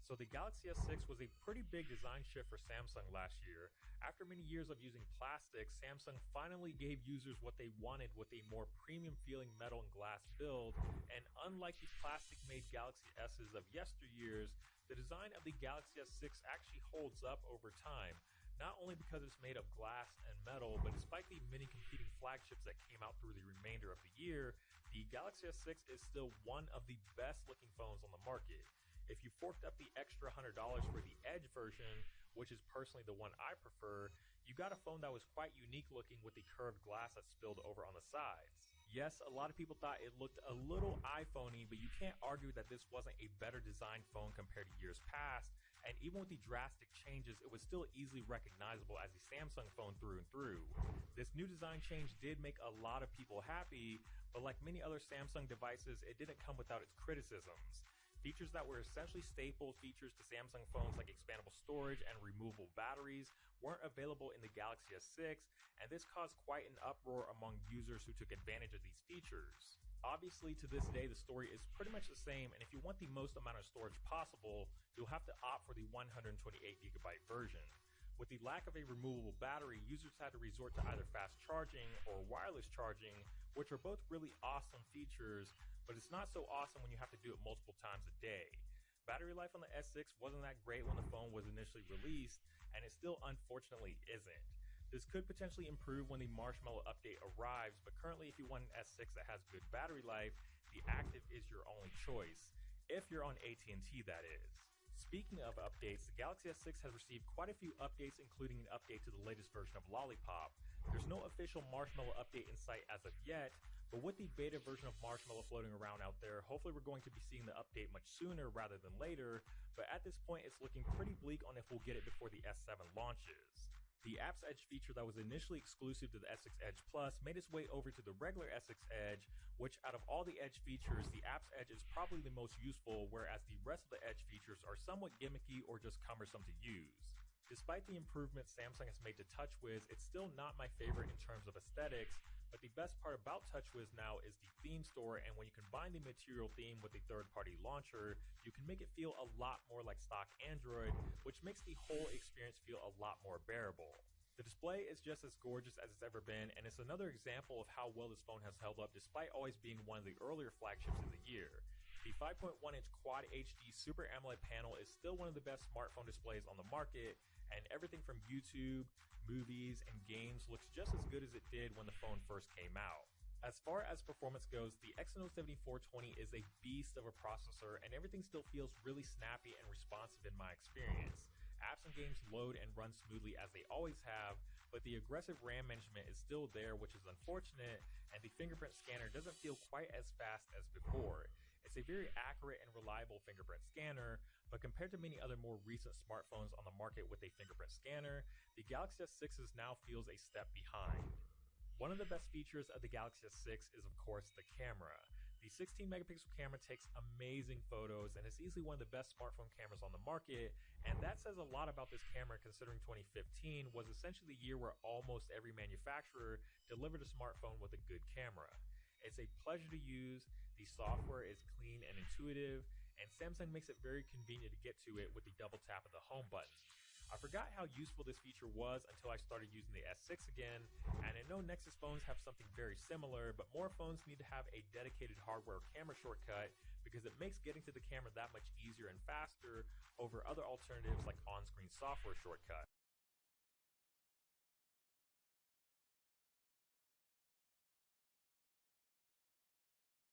So the Galaxy S6 was a pretty big design shift for Samsung last year. After many years of using plastic, Samsung finally gave users what they wanted with a more premium feeling metal and glass build, and unlike the plastic made Galaxy S's of yesteryears, the design of the Galaxy S6 actually holds up over time. Not only because it's made of glass and metal, but despite the many competing flagships that came out through the remainder of the year, the Galaxy S6 is still one of the best looking phones on the market. If you forked up the extra $100 for the Edge version, which is personally the one I prefer, you got a phone that was quite unique looking with the curved glass that spilled over on the sides. Yes, a lot of people thought it looked a little iPhone-y, but you can't argue that this wasn't a better designed phone compared to years past, and even with the drastic changes, it was still easily recognizable as a Samsung phone through and through. This new design change did make a lot of people happy, but like many other Samsung devices, it didn't come without its criticisms. Features that were essentially staple features to Samsung phones like expandable storage and removable batteries weren't available in the Galaxy S6, and this caused quite an uproar among users who took advantage of these features. Obviously, to this day, the story is pretty much the same, and if you want the most amount of storage possible, you'll have to opt for the 128GB version. With the lack of a removable battery, users had to resort to either fast charging or wireless charging, which are both really awesome features, but it's not so awesome when you have to do it multiple times a day. Battery life on the S6 wasn't that great when the phone was initially released, and it still unfortunately isn't. This could potentially improve when the Marshmallow update arrives, but currently if you want an S6 that has good battery life, the Active is your only choice, if you're on AT&T that is. Speaking of updates, the Galaxy S6 has received quite a few updates, including an update to the latest version of Lollipop. There's no official Marshmallow update in sight as of yet, but with the beta version of Marshmallow floating around out there, hopefully we're going to be seeing the update much sooner rather than later, but at this point it's looking pretty bleak on if we'll get it before the S7 launches. The Apps Edge feature that was initially exclusive to the S6 Edge Plus made its way over to the regular S6 Edge, which out of all the Edge features, the Apps Edge is probably the most useful, whereas the rest of the Edge features are somewhat gimmicky or just cumbersome to use. Despite the improvements Samsung has made to TouchWiz, it's still not my favorite in terms of aesthetics, but the best part about TouchWiz now is the theme store, and when you combine the Material theme with a third-party launcher, you can make it feel a lot more like stock Android, which makes the whole experience feel a lot more bearable. The display is just as gorgeous as it's ever been, and it's another example of how well this phone has held up despite always being one of the earlier flagships of the year. The 5.1-inch Quad HD Super AMOLED panel is still one of the best smartphone displays on the market, and everything from YouTube, movies, and games looks just as good as it did when the phone first came out. As far as performance goes, the Exynos 7420 is a beast of a processor, and everything still feels really snappy and responsive in my experience. Apps and games load and run smoothly as they always have, but the aggressive RAM management is still there, which is unfortunate, and the fingerprint scanner doesn't feel quite as fast as before. It's a very accurate and reliable fingerprint scanner, but compared to many other more recent smartphones on the market with a fingerprint scanner, the Galaxy S6 now feels a step behind. One of the best features of the Galaxy S6 is of course the camera. The 16 megapixel camera takes amazing photos and is easily one of the best smartphone cameras on the market, and that says a lot about this camera considering 2015 was essentially the year where almost every manufacturer delivered a smartphone with a good camera. It's a pleasure to use, the software is clean and intuitive, and Samsung makes it very convenient to get to it with the double tap of the home button. I forgot how useful this feature was until I started using the S6 again, and I know Nexus phones have something very similar, but more phones need to have a dedicated hardware camera shortcut because it makes getting to the camera that much easier and faster over other alternatives like on-screen software shortcuts.